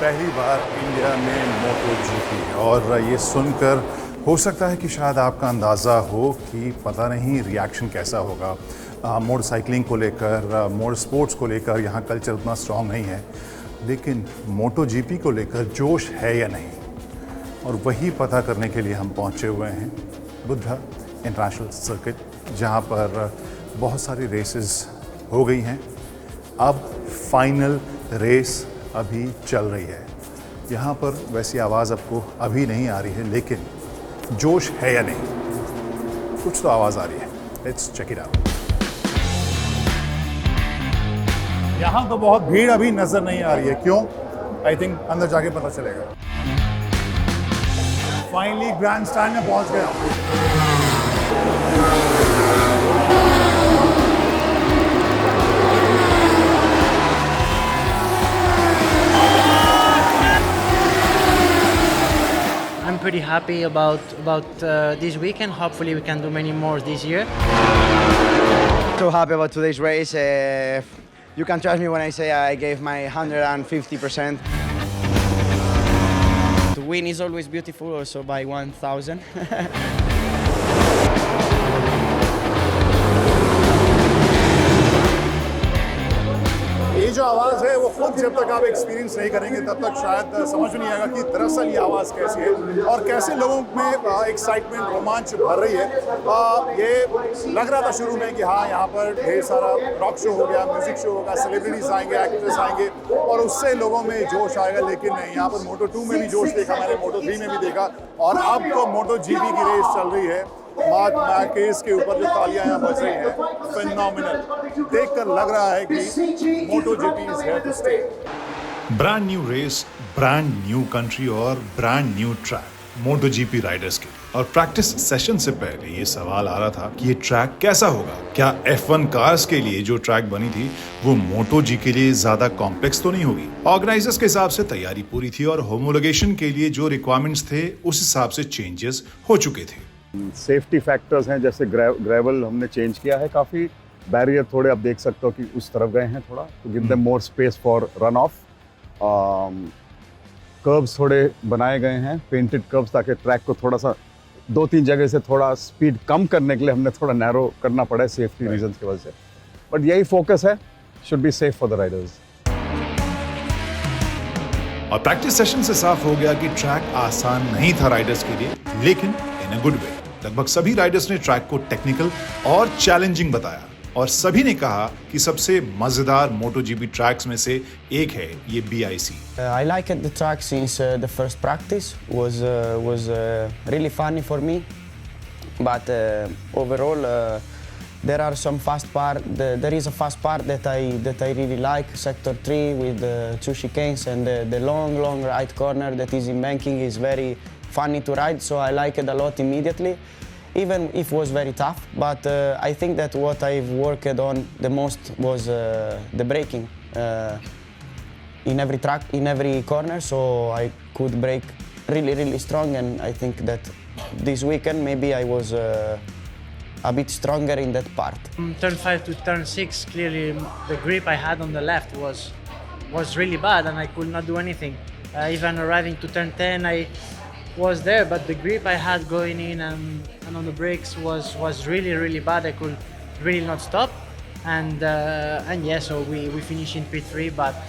पहली बार इंडिया में मोटो जीपी, और ये सुनकर हो सकता है कि शायद आपका अंदाज़ा हो कि पता नहीं रिएक्शन कैसा होगा। मोटरसाइकिलिंग को लेकर, मोटर स्पोर्ट्स को लेकर यहाँ कल्चर उतना स्ट्रॉन्ग नहीं है, लेकिन मोटो जीपी को लेकर जोश है या नहीं, और वही पता करने के लिए हम पहुँचे हुए हैं बुद्धा इंटरनेशनल सर्किट, जहाँ पर बहुत सारी रेसेस हो गई हैं। अब फाइनल रेस अभी चल रही है। यहाँ पर वैसी आवाज़ आपको अभी नहीं आ रही है, लेकिन जोश है या नहीं, कुछ तो आवाज़ आ रही है। Let's check it out. यहाँ तो बहुत भीड़ अभी नज़र नहीं आ रही है, क्यों? आई थिंक अंदर जाके पता चलेगा। फाइनली ग्रैंड स्टैंड में पहुँच गया। I'm pretty happy about this weekend. Hopefully we can do many more this year. So happy about today's race. You can trust me when I say I gave my 150%. To win is always beautiful, also by 1,000. ये जो आवाज़ है वो खुद जब तक आप experience नहीं करेंगे तब तक शायद समझ में नहीं आएगा कि दरअसल ये आवाज़ कैसी है और कैसे लोगों में एक्साइटमेंट, रोमांच भर रही है। ये लग रहा था शुरू में कि हाँ, यहाँ पर ढेर सारा रॉक शो हो गया, म्यूजिक शो होगा, सेलिब्रिटीज आएंगे, एक्ट्रेस आएंगे और उससे लोगों में जोश आएगा, लेकिन नहीं। यहाँ पर मोटो 2 में भी जोश देखा मैंने, मोटो 3 में भी देखा, और अब तो मोटो जीपी की रेस चल रही है। मार्क मार्केज के ऊपर जो तालियां यहाँ बज रही हैं, फेनोमिनल। देखकर लग रहा है कि Moto GP is here to stay. Brand new race, brand new country और brand new track Moto GP riders के। और प्रैक्टिस सेशन से पहले ये सवाल आ रहा था कि ये ट्रैक कैसा होगा। क्या F1 कार्स के लिए जो ट्रैक बनी थी वो मोटो जी के लिए ज्यादा कॉम्प्लेक्स तो नहीं होगी? ऑर्गेनाइजर्स के हिसाब से तैयारी पूरी थी और होमोलोगेशन के लिए जो रिक्वायरमेंट्स थे उस हिसाब से चेंजेस हो चुके थे। सेफ्टी फैक्टर्स हैं, जैसे ग्रेवल हमने चेंज किया है, काफ़ी बैरियर थोड़े आप देख सकते हो कि उस तरफ गए हैं थोड़ा, तो give them more space for run of. Curves थोड़े बनाए गए हैं, पेंटेड कर्व्स, ताकि ट्रैक को थोड़ा सा 2-3 जगह से थोड़ा स्पीड कम करने के लिए हमने थोड़ा नैरो करना पड़ा है सेफ्टी रीजंस की वजह से। बट यही फोकस है, should be safe for the Riders. और प्रैक्टिस सेशन से साफ हो गया कि ट्रैक आसान नहीं था राइडर्स के लिए, लेकिन इन अ गुड वे। लगभग सभी राइडर्स ने ट्रैक को टेक्निकल और चैलेंजिंग बताया, और सभी ने कहा कि सबसे मजेदार MotoGP ट्रैक्स में से एक है ये BIC। I liked the track since the first practice was really funny for me, but overall there are some fast part. There is a fast part that I really like, sector 3 with the 2 chicanes and the long right corner that is in banking is very funny to ride, so I like it a lot immediately, even if it was very tough. But I think that what I've worked on the most was the braking in every track, in every corner, so I could brake really strong, and I think that this weekend maybe I was a bit stronger in that part. From turn 5 to turn 6, clearly the grip I had on the left was really bad, and I could not do anything. Even arriving to turn 10, I was there, but the grip I had going in and on the brakes was really bad. I could really not stop, and yeah, so we finished in P3, but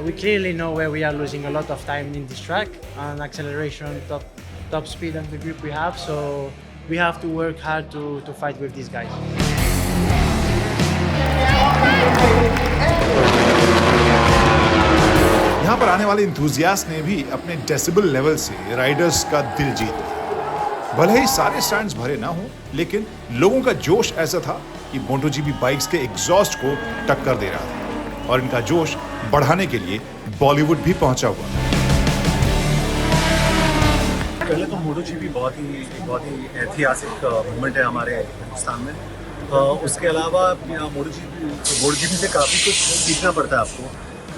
we clearly know where we are losing a lot of time in this track on acceleration, top speed, and the grip we have, so we have to work hard to fight with these guys. यहाँ पर आने वाले enthusiast ने भी अपने decibel level से Riders का दिल जीत लिया। भले ही सारे स्टैंड्स भरे ना हो, लेकिन लोगों का जोश ऐसा था कि MotoGP बाइक्स के एग्जॉस्ट को टक्कर दे रहा था, और इनका जोश बढ़ाने के लिए बॉलीवुड भी पहुंचा हुआ था। पहले तो MotoGP बहुत ही ऐतिहासिक मूवमेंट है हमारे हिंदुस्तान में। उसके अलावा MotoGP से काफ़ी कुछ सीखना पड़ता है आपको,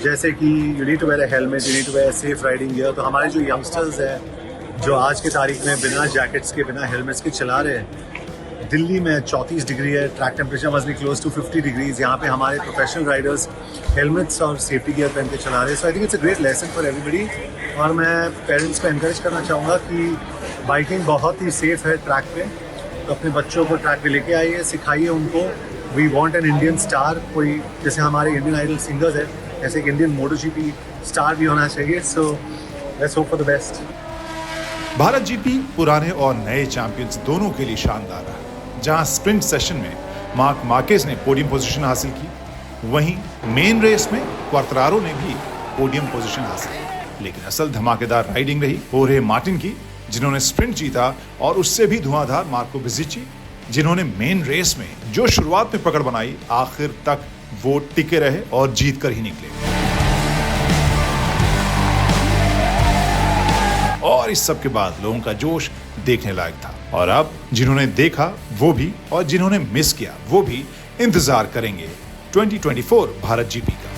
जैसे कि you need to wear a helmet, you need to wear safe riding gear. तो हमारे जो यंगस्टर्स हैं जो आज की तारीख में बिना जैकेट्स के, बिना हेलमेट्स के चला रहे हैं, दिल्ली में 34 डिग्री है, track temperature must be close to 50 degrees. यहाँ पे हमारे प्रोफेशनल राइडर्स हेलमेट्स और सेफ्टी गियर पहन के चला रहे हैं। So I think it's a great lesson for everybody. और मैं पेरेंट्स को एनकरेज करना चाहूँगा कि बाइकिंग बहुत ही सेफ है ट्रैक पे, तो अपने बच्चों को ट्रैक पे लेके आइए, सिखाइए उनको। We want an Indian star, कोई जैसे हमारे इंडियन आइडल सिंगर्स है, ऐसे एक इंडियन MotoGP स्टार भी होना चाहिए। So let's hope for the best. Bharat GP पुराने और नए चैंपियंस दोनों के लिए शानदार रहा। जहां स्प्रिंट सेशन में मार्क मार्केज ने पोडियम पोजीशन हासिल की, वहीं मेन रेस में क्वार्तरारो ने भी पोडियम पोजीशन हासिल की। लेकिन असल धमाकेदार राइडिंग रही होरे मार्टिन की, जिन्होंने स्प्रिंट जीता, और उससे भी धुआंधार मार्को बिजिची, जिन्होंने मेन रेस में जो शुरुआत में पकड़ बनाई, आखिर तक वो टिके रहे और जीत कर ही निकले। और इस सब के बाद लोगों का जोश देखने लायक था। और अब जिन्होंने देखा वो भी, और जिन्होंने मिस किया वो भी इंतजार करेंगे 2024 भारत जीपी का।